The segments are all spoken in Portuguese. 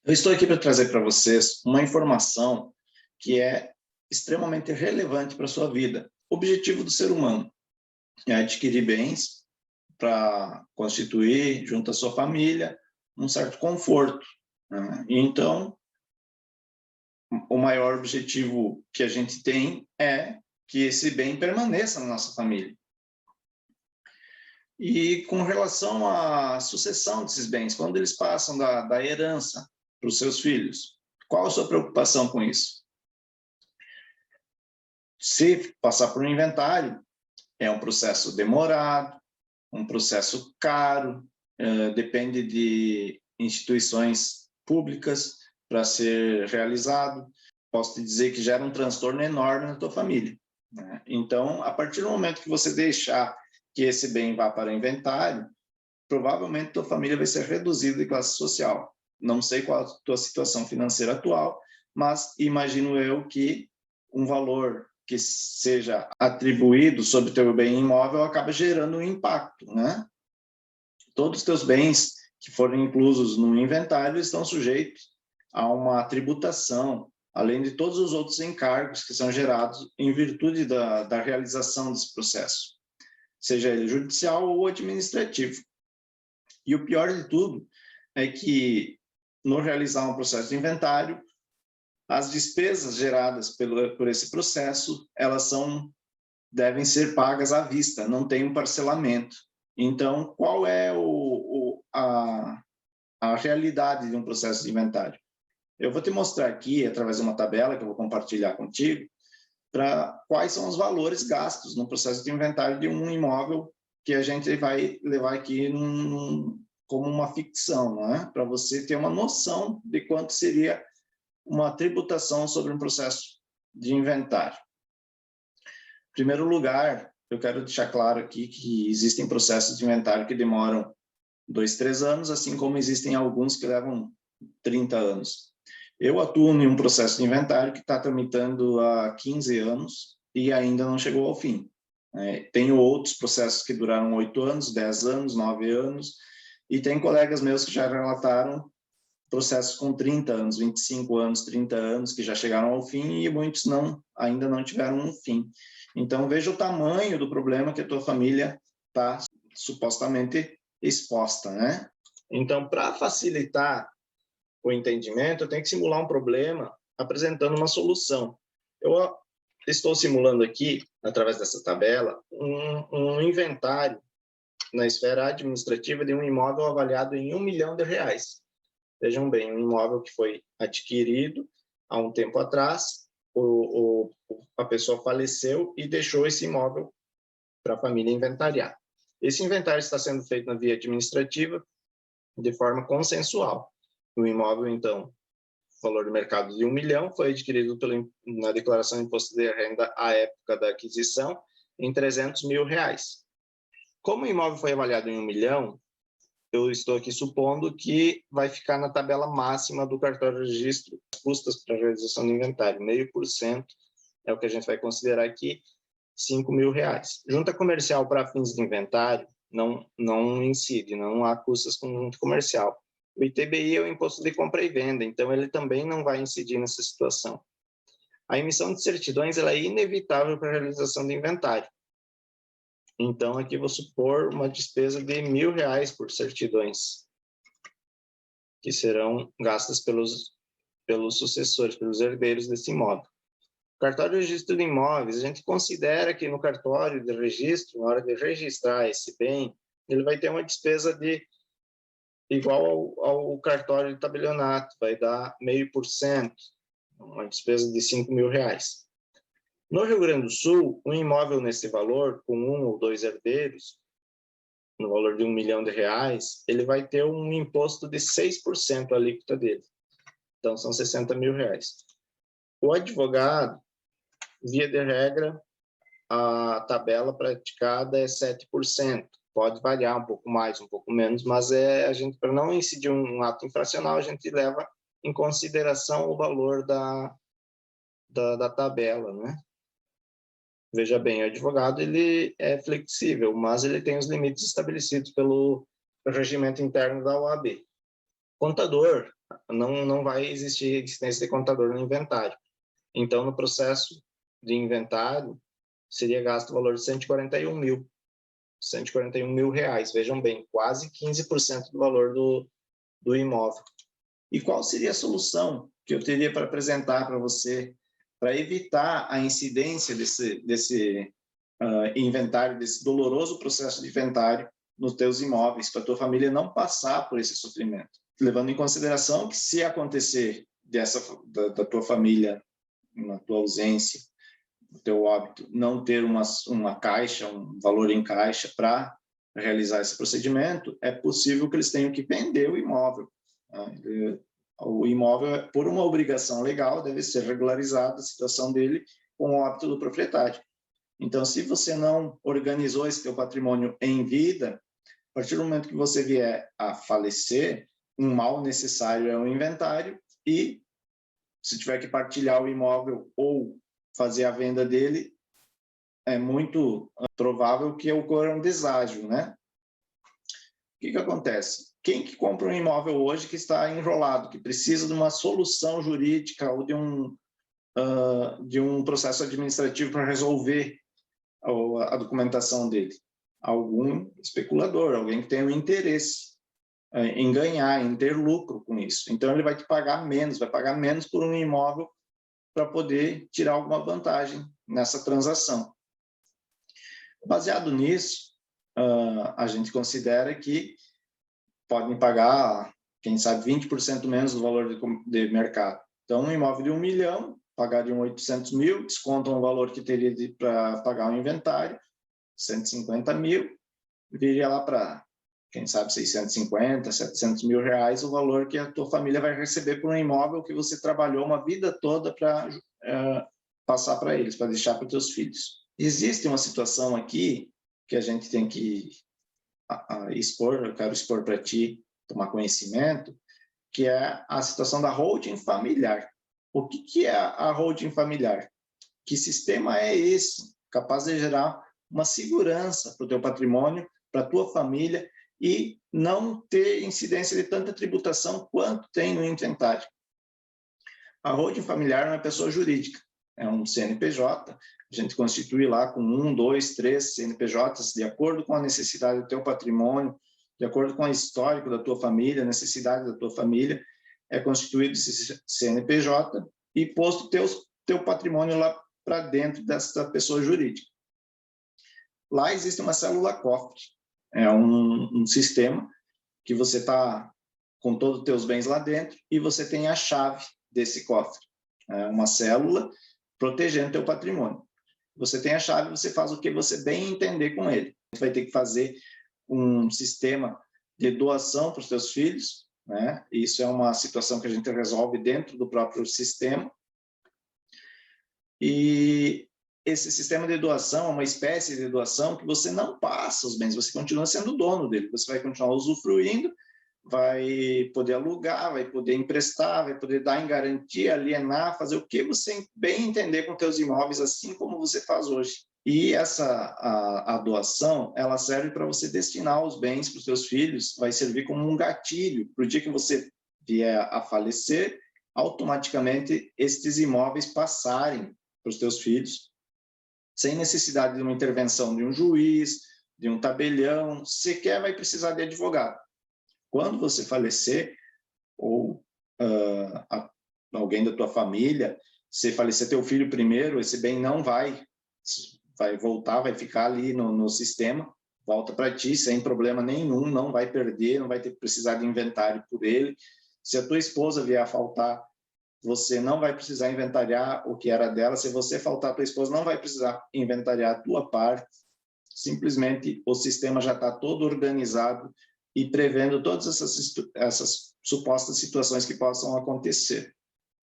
Eu estou aqui para trazer para vocês uma informação que é extremamente relevante para a sua vida. O objetivo do ser humano é adquirir bens para constituir, junto à sua família, um certo conforto, né? Então, o maior objetivo que a gente tem é que esse bem permaneça na nossa família. E com relação à sucessão desses bens, quando eles passam da herança para os seus filhos, qual a sua preocupação com isso? Se passar por um inventário, é um processo demorado, um processo caro, depende de instituições públicas para ser realizado. Posso te dizer que gera um transtorno enorme na tua família, né? Então, a partir do momento que você deixar que esse bem vá para o inventário, provavelmente tua família vai ser reduzida de classe social. Não sei qual a tua situação financeira atual, mas imagino eu que um valor que seja atribuído sobre o teu bem imóvel acaba gerando um impacto, né? Todos os teus bens que forem inclusos no inventário estão sujeitos a uma tributação, além de todos os outros encargos que são gerados em virtude da realização desse processo, seja ele judicial ou administrativo. E o pior de tudo é que, no realizar um processo de inventário, as despesas geradas por esse processo, elas devem ser pagas à vista, não tem um parcelamento. Então, qual é a realidade de um processo de inventário? Eu vou te mostrar aqui, através de uma tabela que eu vou compartilhar contigo, para quais são os valores gastos no processo de inventário de um imóvel que a gente vai levar aqui como uma ficção, né? Para você ter uma noção de quanto seria uma tributação sobre um processo de inventário. Em primeiro lugar, eu quero deixar claro aqui que existem processos de inventário que demoram 2, 3 anos, assim como existem alguns que levam 30 anos. Eu atuo em um processo de inventário que está tramitando há 15 anos e ainda não chegou ao fim. Tenho outros processos que duraram 8 anos, 10 anos, 9 anos, e tem colegas meus que já relataram processos com 30 anos, 25 anos, 30 anos, que já chegaram ao fim e muitos ainda não tiveram um fim. Então, veja o tamanho do problema que a tua família está supostamente exposta, né? Então, para facilitar o entendimento, eu tenho que simular um problema apresentando uma solução. Eu estou simulando aqui, através dessa tabela, um inventário na esfera administrativa de um imóvel avaliado em R$1 milhão. Vejam bem, um imóvel que foi adquirido há um tempo atrás, a pessoa faleceu e deixou esse imóvel para a família inventariar. Esse inventário está sendo feito na via administrativa de forma consensual. O imóvel, então, valor de mercado de R$1 milhão, foi adquirido na declaração de imposto de renda à época da aquisição em R$300 mil. Como o imóvel foi avaliado em R$1 milhão, eu estou aqui supondo que vai ficar na tabela máxima do cartório de registro, custas para a realização do inventário, 0,5% é o que a gente vai considerar aqui, R$5 mil. Junta comercial para fins de inventário não incide, não há custas com junta comercial. O ITBI é o imposto de compra e venda, então ele também não vai incidir nessa situação. A emissão de certidões ela é inevitável para a realização do inventário. Então, aqui vou supor uma despesa de R$1.000 por certidões, que serão gastas pelos sucessores, pelos herdeiros desse imóvel. Cartório de registro de imóveis, a gente considera que no cartório de registro, na hora de registrar esse bem, ele vai ter uma despesa igual ao cartório de tabelionato, vai dar 0,5%, uma despesa de R$5 mil. No Rio Grande do Sul, um imóvel nesse valor, com 1 ou 2 herdeiros, no valor de R$1 milhão, ele vai ter um imposto de 6% a alíquota dele. Então, são R$60 mil. O advogado, via de regra, a tabela praticada é 7%. Pode variar um pouco mais, um pouco menos, mas a gente, para não incidir um ato infracional, a gente leva em consideração o valor da tabela, né? Veja bem, o advogado ele é flexível, mas ele tem os limites estabelecidos pelo regimento interno da OAB. Contador, não vai existir existência de contador no inventário. Então, no processo de inventário, seria gasto o valor de 141 mil. 141 mil reais, vejam bem, quase 15% do valor do imóvel. E qual seria a solução que eu teria para apresentar para você para evitar a incidência desse inventário, desse doloroso processo de inventário nos teus imóveis, para a tua família não passar por esse sofrimento? Levando em consideração que, se acontecer da tua família, na tua ausência, o teu óbito, não ter uma caixa, um valor em caixa para realizar esse procedimento, é possível que eles tenham que vender o imóvel. O imóvel, por uma obrigação legal, deve ser regularizada a situação dele com o óbito do proprietário. Então, se você não organizou esse teu patrimônio em vida, a partir do momento que você vier a falecer, um mal necessário é o inventário, e se tiver que partilhar o imóvel ou fazer a venda dele, é muito provável que ocorra um deságio, né? O que acontece? Quem que compra um imóvel hoje que está enrolado, que precisa de uma solução jurídica ou de um processo administrativo para resolver a documentação dele? Algum especulador, alguém que tem um interesse em ganhar, em ter lucro com isso. Então, ele vai te pagar menos, vai pagar menos por um imóvel para poder tirar alguma vantagem nessa transação. Baseado nisso, a gente considera que podem pagar, quem sabe, 20% menos do valor de mercado. Então, um imóvel de 1 milhão, pagariam 800 mil, descontam o valor que teria para pagar o inventário, 150 mil, viria lá para, quem sabe, 650, 700 mil reais, o valor que a tua família vai receber por um imóvel que você trabalhou uma vida toda para passar para eles, para deixar para os teus filhos. Existe uma situação aqui que a gente tem que expor, eu quero expor para ti, tomar conhecimento, que é a situação da holding familiar. O que é a holding familiar? Que sistema é esse capaz de gerar uma segurança para o teu patrimônio, para a tua família, e não ter incidência de tanta tributação quanto tem no inventário? A holding familiar é uma pessoa jurídica, é um CNPJ, a gente constitui lá com 1, 2, 3 CNPJs, de acordo com a necessidade do teu patrimônio, de acordo com o histórico da tua família, a necessidade da tua família, é constituído esse CNPJ e posto teu patrimônio lá para dentro dessa pessoa jurídica. Lá existe uma célula cofre, é um sistema que você está com todos os teus bens lá dentro e você tem a chave desse cofre, é uma célula protegendo teu patrimônio. Você tem a chave, você faz o que você bem entender com ele. Você vai ter que fazer um sistema de doação para os teus filhos, né? Isso é uma situação que a gente resolve dentro do próprio sistema. E esse sistema de doação é uma espécie de doação que você não passa os bens, você continua sendo dono dele, você vai continuar usufruindo, vai poder alugar, vai poder emprestar, vai poder dar em garantia, alienar, fazer o que você bem entender com teus imóveis, assim como você faz hoje. E a doação, ela serve para você destinar os bens para os seus filhos, vai servir como um gatilho para o dia que você vier a falecer, automaticamente estes imóveis passarem para os teus filhos, sem necessidade de uma intervenção de um juiz, de um tabelião, sequer vai precisar de advogado. Quando você falecer, ou alguém da tua família, se falecer teu filho primeiro, esse bem não vai voltar, vai ficar ali no sistema, volta para ti sem problema nenhum, não vai perder, não vai ter que precisar de inventário por ele. Se a tua esposa vier a faltar, você não vai precisar inventariar o que era dela. Se você faltar, a tua esposa não vai precisar inventariar a tua parte. Simplesmente o sistema já está todo organizado e prevendo todas essas supostas situações que possam acontecer.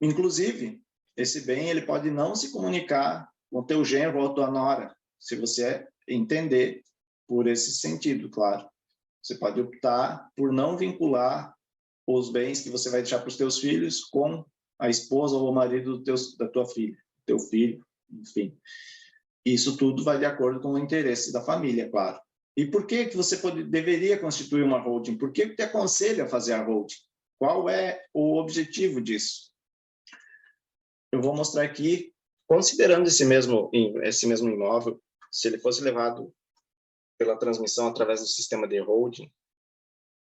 Inclusive, esse bem ele pode não se comunicar com o teu genro ou a tua nora, se você entender por esse sentido, claro. Você pode optar por não vincular os bens que você vai deixar para os teus filhos com a esposa ou o marido da tua filha, teu filho, enfim. Isso tudo vai de acordo com o interesse da família, claro. E por que você deveria constituir uma holding? Por que te aconselho a fazer a holding? Qual é o objetivo disso? Eu vou mostrar aqui, considerando esse mesmo imóvel, se ele fosse levado pela transmissão através do sistema de holding,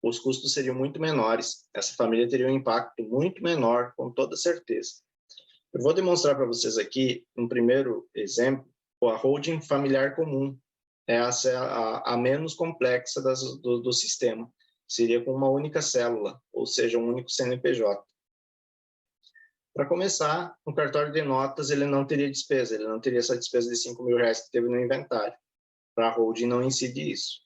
os custos seriam muito menores. Essa família teria um impacto muito menor, com toda certeza. Eu vou demonstrar para vocês aqui, um primeiro exemplo, a holding familiar comum. Essa é a menos complexa do sistema. Seria com uma única célula, ou seja, um único CNPJ. Para começar, o cartório de notas ele não teria despesa, ele não teria essa despesa de R$5.000 que teve no inventário. Para a holding não incide isso.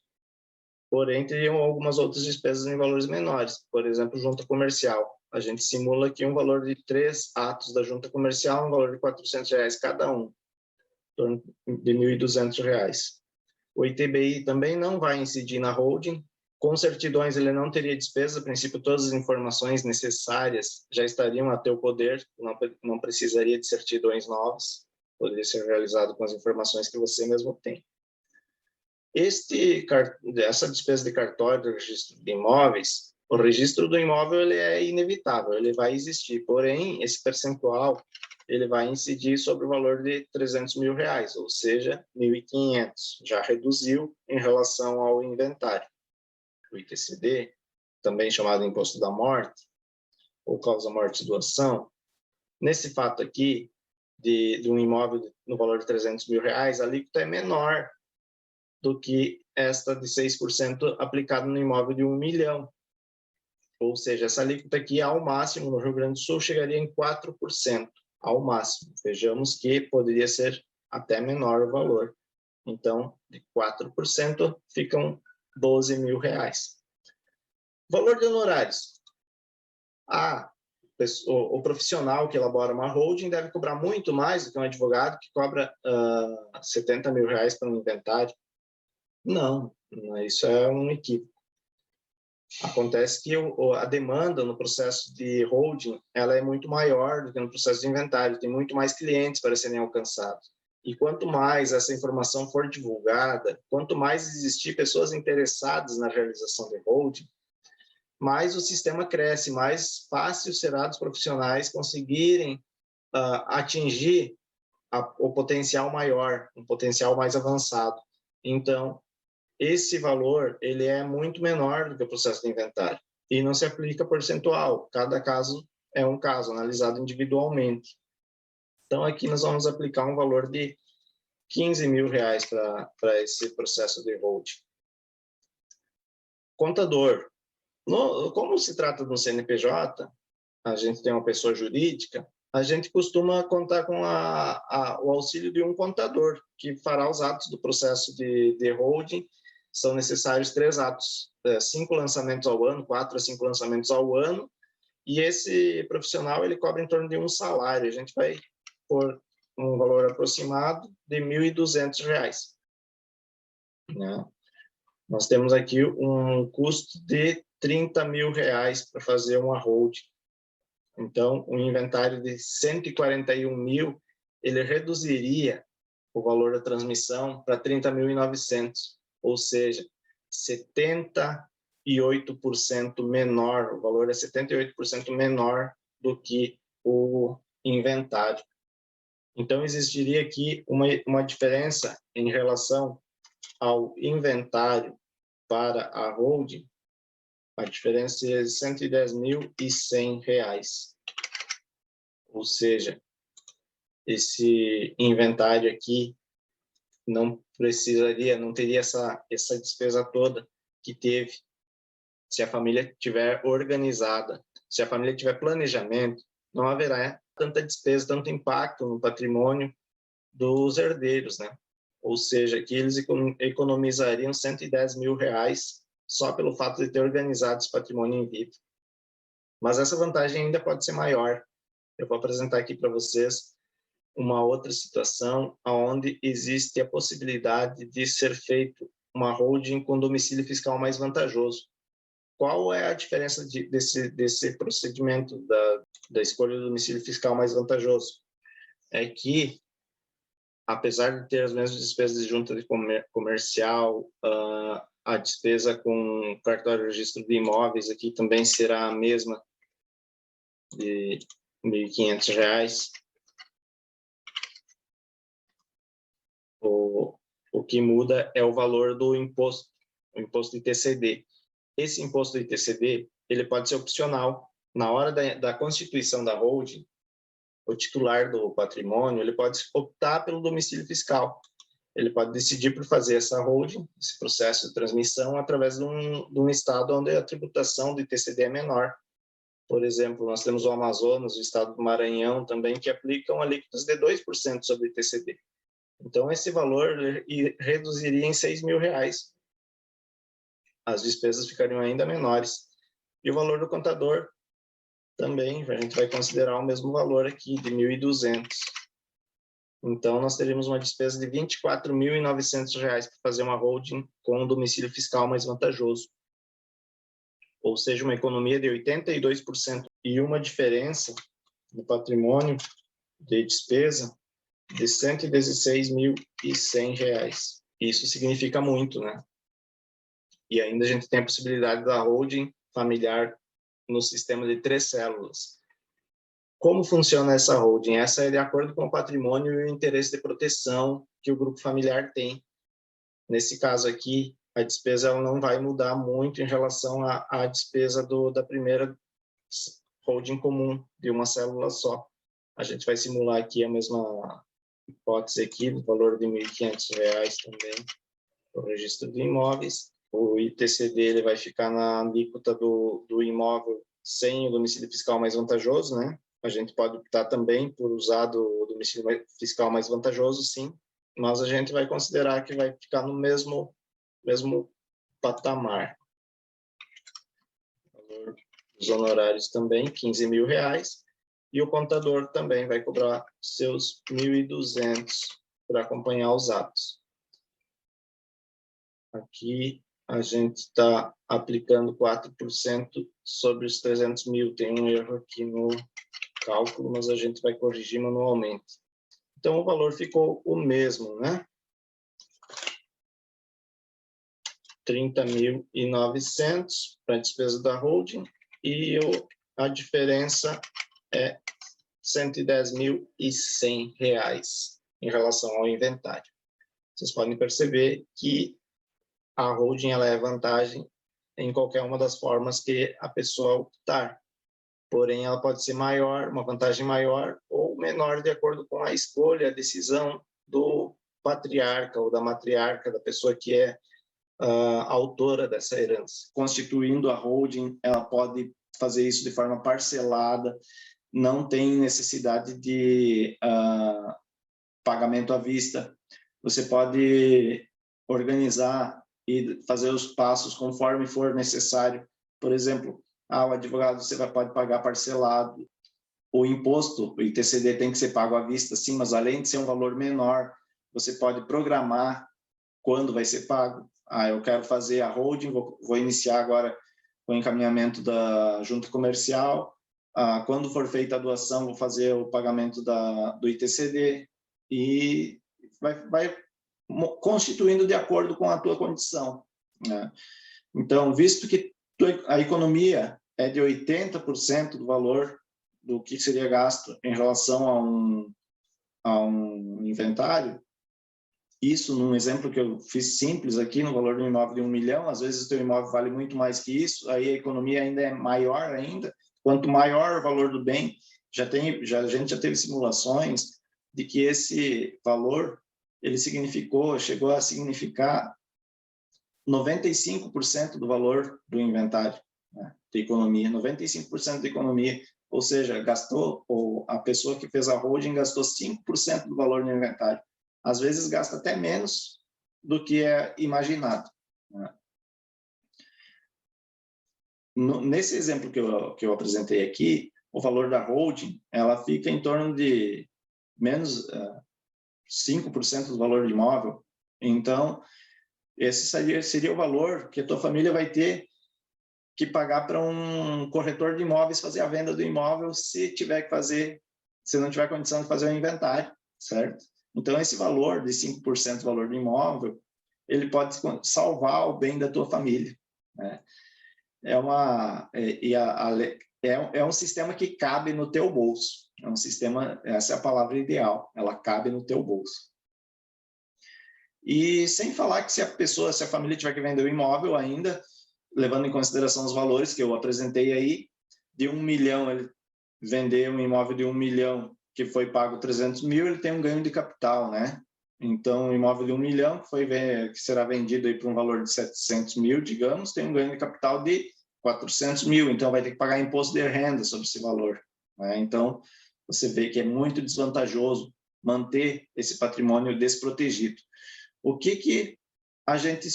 Porém, teriam algumas outras despesas em valores menores. Por exemplo, junta comercial. A gente simula aqui um valor de 3 atos da junta comercial, um valor de R$400 cada um, em torno de R$1.200. O ITBI também não vai incidir na holding. Com certidões, ele não teria despesa. A princípio, todas as informações necessárias já estariam a teu poder. Não precisaria de certidões novas. Poderia ser realizado com as informações que você mesmo tem. Essa despesa de cartório do registro de imóveis, o registro do imóvel ele é inevitável, ele vai existir. Porém, esse percentual ele vai incidir sobre o valor de R$300.000, ou seja, 1.500. Já reduziu em relação ao inventário. O ITCD, também chamado Imposto da Morte, ou causa-morte e doação, nesse fato aqui, de um imóvel no valor de R$300.000, a alíquota é menor do que esta de 6% aplicada no imóvel de 1 milhão. Ou seja, essa alíquota aqui, ao máximo, no Rio Grande do Sul, chegaria em 4%, ao máximo. Vejamos que poderia ser até menor o valor. Então, de 4% ficam R$12.000. Valor de honorários. O profissional que elabora uma holding deve cobrar muito mais do que um advogado que cobra R$70.000 para um inventário. Não, isso é um equívoco. Acontece que a demanda no processo de holding ela é muito maior do que no processo de inventário, tem muito mais clientes para serem alcançados. E quanto mais essa informação for divulgada, quanto mais existir pessoas interessadas na realização de holding, mais o sistema cresce, mais fácil será dos profissionais conseguirem atingir o potencial maior, um potencial mais avançado. Então, esse valor ele é muito menor do que o processo de inventário e não se aplica percentual. Cada caso é um caso, analisado individualmente. Então, aqui nós vamos aplicar um valor de R$15.000 para esse processo de holding. Contador. Como se trata de um CNPJ, a gente tem uma pessoa jurídica, a gente costuma contar com o auxílio de um contador, que fará os atos do processo de holding. São necessários 3 atos, 5 lançamentos ao ano, 4 a 5 lançamentos ao ano, e esse profissional ele cobra em torno de um salário. A gente vai pôr um valor aproximado de R$1.200. Né? Nós temos aqui um custo de R$30.000 para fazer uma holding. Então, um inventário de 141.000, ele reduziria o valor da transmissão para 30.900, ou seja, 78% menor, o valor é 78% menor do que o inventário. Então, existiria aqui uma diferença em relação ao inventário para a holding. A diferença é de R$110.100. Ou seja, esse inventário aqui não teria essa despesa toda que teve se a família estiver organizada. Se a família tiver planejamento, não haverá tanta despesa, tanto impacto no patrimônio dos herdeiros, né? Ou seja, que eles economizariam R$110.000 só pelo fato de ter organizado esse patrimônio em vida. Mas essa vantagem ainda pode ser maior. Eu vou apresentar aqui para vocês uma outra situação onde existe a possibilidade de ser feito uma holding com domicílio fiscal mais vantajoso. Qual é a diferença desse procedimento da escolha do domicílio fiscal mais vantajoso? É que apesar de ter as mesmas despesas de junta de comercial, a despesa com cartório de registro de imóveis aqui também será a mesma, de R$ 1.500. O que muda é o valor do imposto, o imposto ITCD. Esse imposto ITCD, ele pode ser opcional. Na hora da constituição da holding, o titular do patrimônio, ele pode optar pelo domicílio fiscal. Ele pode decidir por fazer essa holding, esse processo de transmissão, através de um estado onde a tributação do ITCD é menor. Por exemplo, nós temos o Amazonas, o estado do Maranhão também, que aplicam alíquotas de 2% sobre o ITCD. Então, esse valor reduziria em R$ 6.000. As despesas ficariam ainda menores. E o valor do contador também, a gente vai considerar o mesmo valor aqui, de R$ 1.200. Então, nós teríamos uma despesa de R$ 24.900 para fazer uma holding com um domicílio fiscal mais vantajoso. Ou seja, uma economia de 82% e uma diferença no patrimônio de despesa de R$ 116.100. Isso significa muito, né? E ainda a gente tem a possibilidade da holding familiar no sistema de 3 células. Como funciona essa holding? Essa é de acordo com o patrimônio e o interesse de proteção que o grupo familiar tem. Nesse caso aqui, a despesa ela não vai mudar muito em relação à despesa da primeira holding comum, de uma célula só. A gente vai simular aqui a mesma hipótese aqui, no valor de R$ 1.500 também, o registro de imóveis. O ITCD ele vai ficar na alíquota do imóvel sem o domicílio fiscal mais vantajoso, né? A gente pode optar também por usar do domicílio fiscal mais vantajoso, sim, mas a gente vai considerar que vai ficar no mesmo patamar. O valor dos honorários também, R$ 15.000, e o contador também vai cobrar seus R$ 1.200 para acompanhar os atos. Aqui a gente está aplicando 4% sobre os 300 mil. Tem um erro aqui no cálculo, mas a gente vai corrigir manualmente. Então, o valor ficou o mesmo, né? 30.900 para a despesa da holding e a diferença é R$ 110.100 em relação ao inventário. Vocês podem perceber que a holding ela é vantagem em qualquer uma das formas que a pessoa optar. Porém, ela pode ser maior, uma vantagem maior ou menor de acordo com a escolha, a decisão do patriarca ou da matriarca, da pessoa que é autora dessa herança. Constituindo a holding, ela pode fazer isso de forma parcelada, não tem necessidade de pagamento à vista. Você pode organizar e fazer os passos conforme for necessário. Por exemplo, o advogado você pode pagar parcelado. O imposto, o ITCD, tem que ser pago à vista, sim, mas além de ser um valor menor, você pode programar quando vai ser pago. Eu quero fazer a holding, vou iniciar agora o encaminhamento da junta comercial. Quando for feita a doação, vou fazer o pagamento do ITCD e vai constituindo de acordo com a tua condição, né? Então, visto que a economia é de 80% do valor do que seria gasto em relação a um inventário, isso num exemplo que eu fiz simples aqui, no valor de um imóvel de 1 milhão, às vezes o teu imóvel vale muito mais que isso, aí a economia ainda é maior ainda. Quanto maior o valor do bem, a gente já teve simulações de que esse valor ele chegou a significar 95% do valor do inventário, né, de economia, 95% da economia, ou seja, a pessoa que fez a holding gastou 5% do valor do inventário. Às vezes gasta até menos do que é imaginado, né? Nesse exemplo que eu apresentei aqui, o valor da holding ela fica em torno de menos 5% do valor do imóvel. Então, esse seria o valor que a tua família vai ter que pagar para um corretor de imóveis fazer a venda do imóvel se não tiver condição de fazer o inventário, certo? Então, esse valor de 5% do valor do imóvel, ele pode salvar o bem da tua família, né? É um sistema que cabe no teu bolso. É um sistema, essa é a palavra ideal, ela cabe no teu bolso. E sem falar que se a família tiver que vender o imóvel ainda, levando em consideração os valores que eu apresentei aí, de 1 milhão, ele vender um imóvel de 1 milhão, que foi pago 300 mil, ele tem um ganho de capital, né? Então, um imóvel de 1 milhão, que será vendido aí por um valor de 700 mil, digamos, tem um ganho de capital de 400 mil, então vai ter que pagar imposto de renda sobre esse valor, né? Então, você vê que é muito desvantajoso manter esse patrimônio desprotegido. O que a gente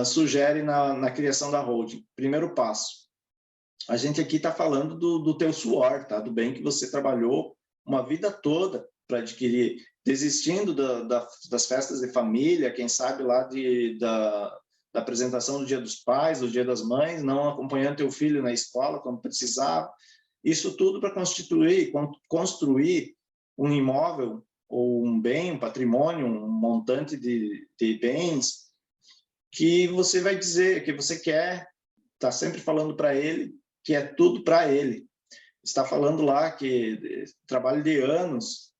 sugere na criação da holding? Primeiro passo, a gente aqui está falando do teu suor, tá? Do bem que você trabalhou uma vida toda para adquirir, desistindo das festas de família, quem sabe lá da apresentação do Dia dos Pais, do Dia das Mães, não acompanhando teu filho na escola quando precisava. Isso tudo para construir um imóvel ou um bem, um patrimônio, um montante de bens que você vai dizer que você quer, está sempre falando para ele que é tudo para ele. Está falando lá que trabalho de anos,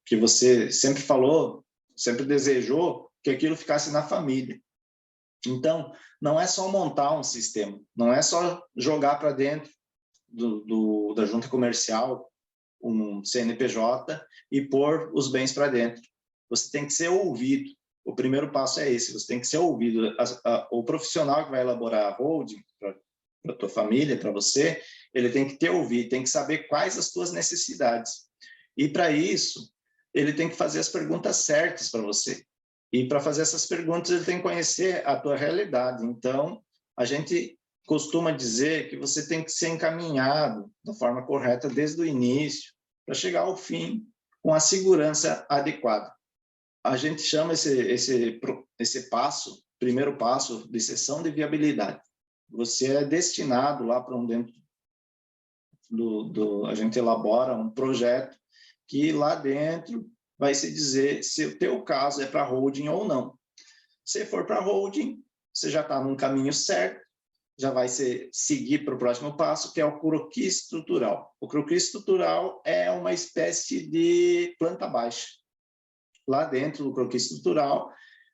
que você sempre falou, sempre desejou que aquilo ficasse na família. Então, não é só montar um sistema, não é só jogar para dentro da junta comercial um CNPJ e pôr os bens para dentro. Você tem que ser ouvido. O primeiro passo é esse, você tem que ser ouvido. O profissional que vai elaborar a holding para a tua família, para você, ele tem que te ouvir, tem que saber quais as tuas necessidades. E para isso, ele tem que fazer as perguntas certas para você. E para fazer essas perguntas, ele tem que conhecer a tua realidade. Então, a gente costuma dizer que você tem que ser encaminhado da forma correta desde o início para chegar ao fim com a segurança adequada. A gente chama esse passo, primeiro passo, de sessão de viabilidade. Você é destinado lá para dentro a gente elabora um projeto que lá dentro vai se dizer se o teu caso é para holding ou não. Se for para holding, você já está num caminho certo, já vai seguir para o próximo passo, que é o croquis estrutural. O croquis estrutural é uma espécie de planta baixa. Lá dentro do croquis estrutural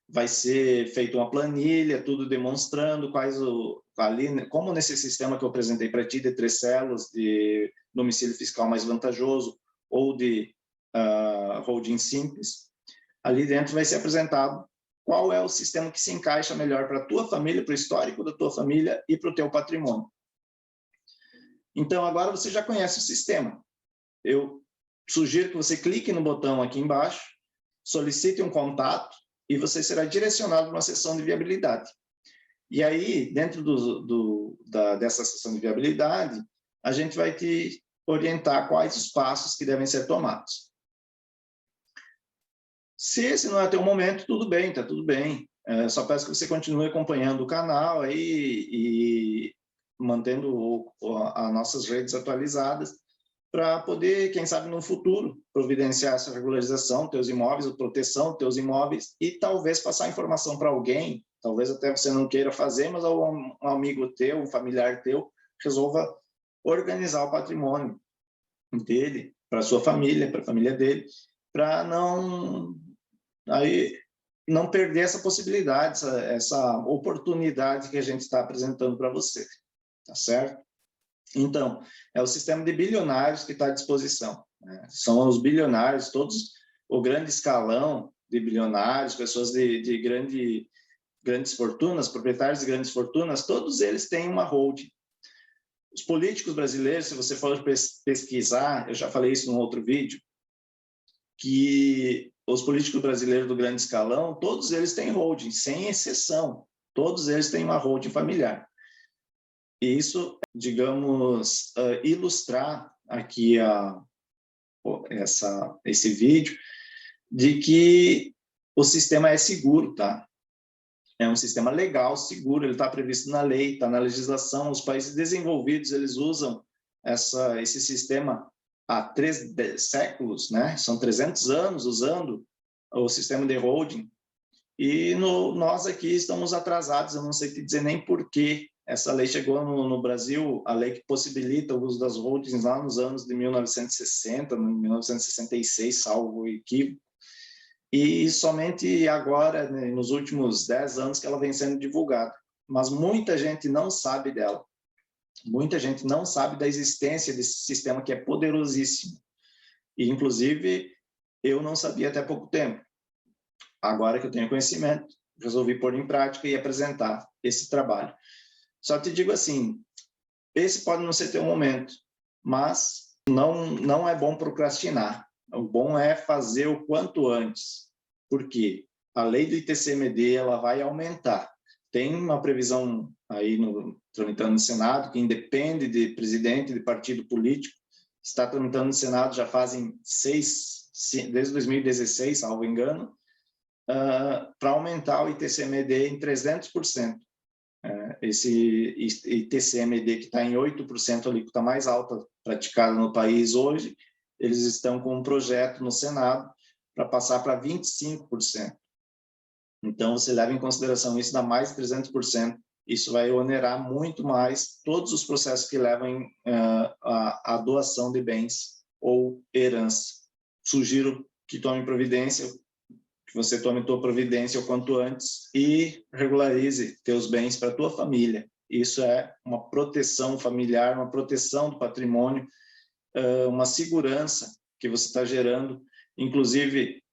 vai ser feita uma planilha, tudo demonstrando como nesse sistema que eu apresentei para ti, de 3 células, de domicílio fiscal mais vantajoso ou de holding simples, ali dentro vai ser apresentado qual é o sistema que se encaixa melhor para a tua família, para o histórico da tua família e para o teu patrimônio. Então, agora você já conhece o sistema. Eu sugiro que você clique no botão aqui embaixo, solicite um contato e você será direcionado para uma sessão de viabilidade. E aí, dentro dessa sessão de viabilidade, a gente vai te orientar quais os passos que devem ser tomados. Se esse não é teu momento, tudo bem, tá tudo bem. Só peço que você continue acompanhando o canal aí e mantendo as nossas redes atualizadas para poder, quem sabe, no futuro, providenciar essa regularização, teus imóveis, a proteção, teus imóveis e talvez passar informação para alguém, talvez até você não queira fazer, mas um amigo teu, um familiar teu, resolva organizar o patrimônio dele, para a sua família, para a família dele, para não perder essa possibilidade, essa oportunidade que a gente está apresentando para você, tá certo? Então, é o sistema de bilionários que está à disposição, né? São os bilionários, todos, o grande escalão de bilionários, pessoas de grandes fortunas, proprietários de grandes fortunas, todos eles têm uma holding. Os políticos brasileiros, se você for pesquisar, eu já falei isso num outro vídeo, que os políticos brasileiros do grande escalão, todos eles têm holding, sem exceção. Todos eles têm uma holding familiar. E isso, digamos, ilustrar aqui esse vídeo de que o sistema é seguro, tá? É um sistema legal, seguro, ele está previsto na lei, está na legislação. Os países desenvolvidos, eles usam esse sistema há 3 séculos, né? São 300 anos usando o sistema de holding, e nós aqui estamos atrasados. Eu não sei te dizer nem por que essa lei chegou no Brasil, a lei que possibilita o uso das holdings lá nos anos de 1960, 1966, salvo equívoco, e somente agora, né, nos últimos 10 anos, que ela vem sendo divulgada. Mas muita gente não sabe dela. Muita gente não sabe da existência desse sistema que é poderosíssimo. E, inclusive, eu não sabia até pouco tempo. Agora que eu tenho conhecimento, resolvi pôr em prática e apresentar esse trabalho. Só te digo assim, esse pode não ser teu momento, mas não é bom procrastinar. O bom é fazer o quanto antes, porque a lei do ITCMD ela vai aumentar. Tem uma previsão aí tramitando no Senado, que independe de presidente de partido político, está tramitando no Senado já fazem desde 2016, salvo engano, para aumentar o ITCMD em 300%. Esse ITCMD que está em 8%, a alíquota mais alta praticada no país hoje, eles estão com um projeto no Senado para passar para 25%. Então, você leva em consideração isso, dá mais de 300%. Isso vai onerar muito mais todos os processos que levam à doação de bens ou herança. Sugiro que tome providência, que você tome tua providência o quanto antes e regularize teus bens para tua família. Isso é uma proteção familiar, uma proteção do patrimônio, uma segurança que você está gerando. Inclusive,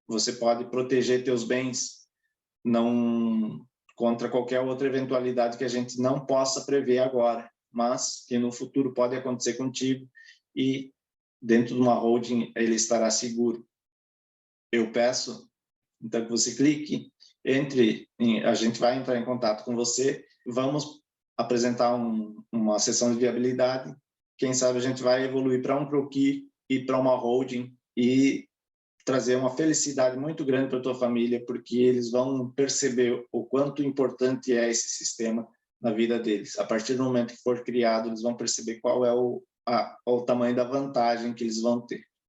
você pode proteger teus bens contra qualquer outra eventualidade que a gente não possa prever agora, mas que no futuro pode acontecer contigo, e dentro de uma holding ele estará seguro. Eu peço, então, que você clique, a gente vai entrar em contato com você, vamos apresentar uma sessão de viabilidade, quem sabe a gente vai evoluir para um croquis e para uma holding e trazer uma felicidade muito grande para a tua família, porque eles vão perceber o quanto importante é esse sistema na vida deles. A partir do momento que for criado, eles vão perceber qual é o tamanho da vantagem que eles vão ter.